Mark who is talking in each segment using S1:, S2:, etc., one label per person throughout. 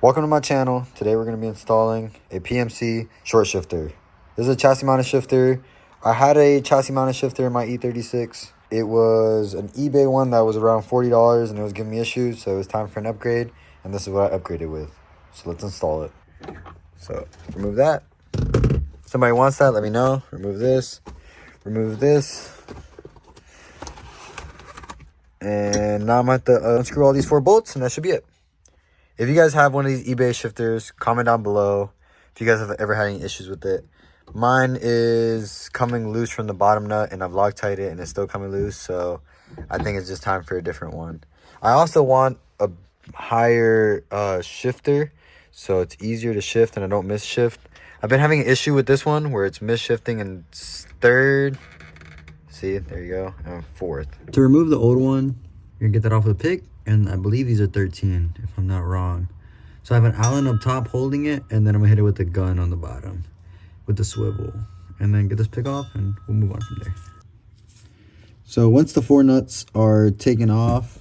S1: Welcome to my channel. Today we're going to be installing a PMC short shifter. This is a chassis mounted shifter. I had a chassis mounted shifter in my E36. It was an eBay one that was around $40 and it was giving me issues, so it was time for an upgrade, and this is what I upgraded with. So let's install it. So remove that. If somebody wants that, let me know. Remove this. Remove this. And now I'm going to have to unscrew all these 4 bolts, and that should be it. If you guys have one of these eBay shifters, comment down below if you guys have ever had any issues with it. Mine is coming loose from the bottom nut, and I've Loctite it, and it's still coming loose. So I think it's just time for a different one. I also want a higher shifter, so it's easier to shift and I don't miss shift. I've been having an issue with this one where it's miss shifting in 3rd. See, there you go, and 4th. To remove the old one, you're gonna get that off with a pick, and I believe these are 13, if I'm not wrong. So I have an Allen up top holding it, and then I'm gonna hit it with the gun on the bottom with the swivel, and then get this pick off, and we'll move on from there. So once the 4 nuts are taken off,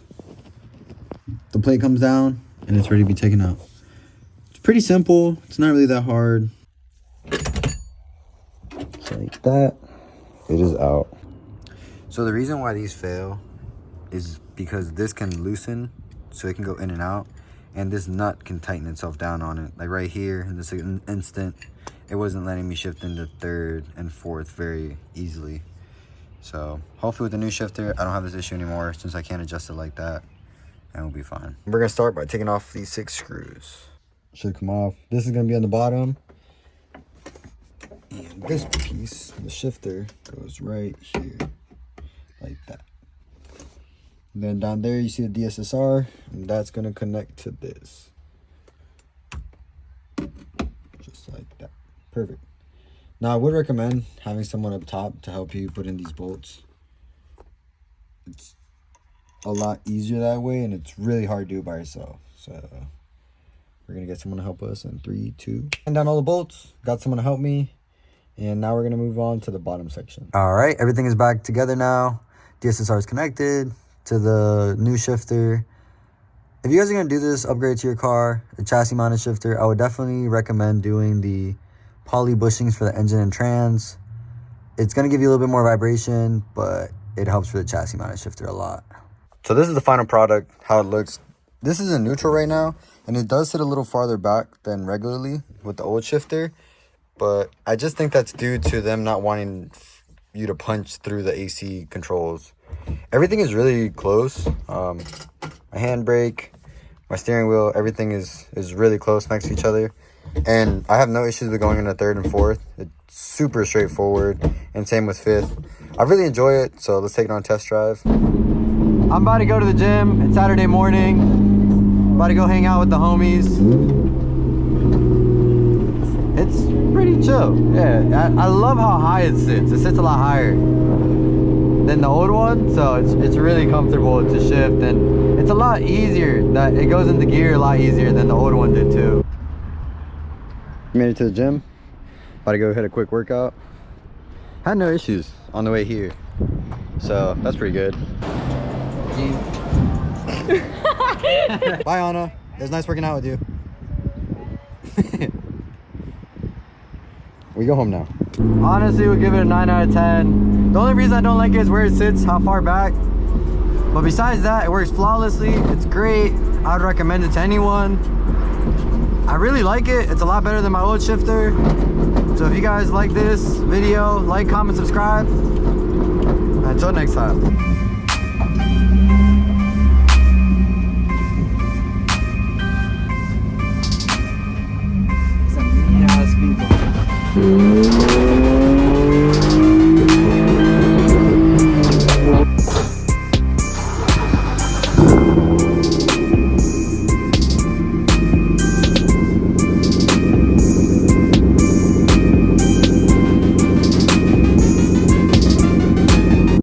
S1: the plate comes down, and it's ready to be taken out. It's pretty simple. It's not really that hard. Just like that, it is out. So the reason why these fail is because this can loosen so it can go in and out, and this nut can tighten itself down on it. Like right here in this instant, it wasn't letting me shift into 3rd and 4th very easily. So hopefully with the new shifter, I don't have this issue anymore since I can't adjust it like that, and we'll be fine. We're gonna start by taking off these 6 screws. Should come off. This is gonna be on the bottom, and this piece, the shifter, goes right here. Like that. And then down there you see the DSSR, and that's going to connect to this. Just like that. Perfect. Now I would recommend having someone up top to help you put in these bolts. It's a lot easier that way, and it's really hard to do it by yourself. So we're going to get someone to help us in 3, 2. And down all the bolts. Got someone to help me. And now we're going to move on to the bottom section. All right, everything is back together now. DSSR is connected to the new shifter. If you guys are going to do this upgrade to your car, a chassis mounted shifter, I would definitely recommend doing the poly bushings for the engine and trans. It's going to give you a little bit more vibration, but it helps for the chassis mounted shifter a lot. So this is the final product, how it looks. This is in neutral right now, and it does sit a little farther back than regularly with the old shifter, but I just think that's due to them not wanting you to punch through the AC controls. Everything is really close. My handbrake, my steering wheel, everything is really close next to each other, and I have no issues with going into 3rd and 4th. It's super straightforward, and same with 5th. I really enjoy it, so let's take it on a test drive. I'm about to go to the gym. It's Saturday morning. I'm about to go hang out with the homies. It's pretty chill. Yeah, I love how high it sits. It sits a lot higher than the old one, so it's really comfortable to shift, and it's a lot easier. That it goes into gear a lot easier than the old one did too. Made it to the gym. About to go hit a quick workout. Had no issues on the way here, so that's pretty good. Bye, Anna. It was nice working out with you. We go home now. Honestly, we'll give it a 9 out of 10. The only reason I don't like it is where it sits, how far back. But besides that, it works flawlessly. It's great. I would recommend it to anyone. I really like it. It's a lot better than my old shifter. So if you guys like this video, like, comment, subscribe. Until next time. Some mean ass people.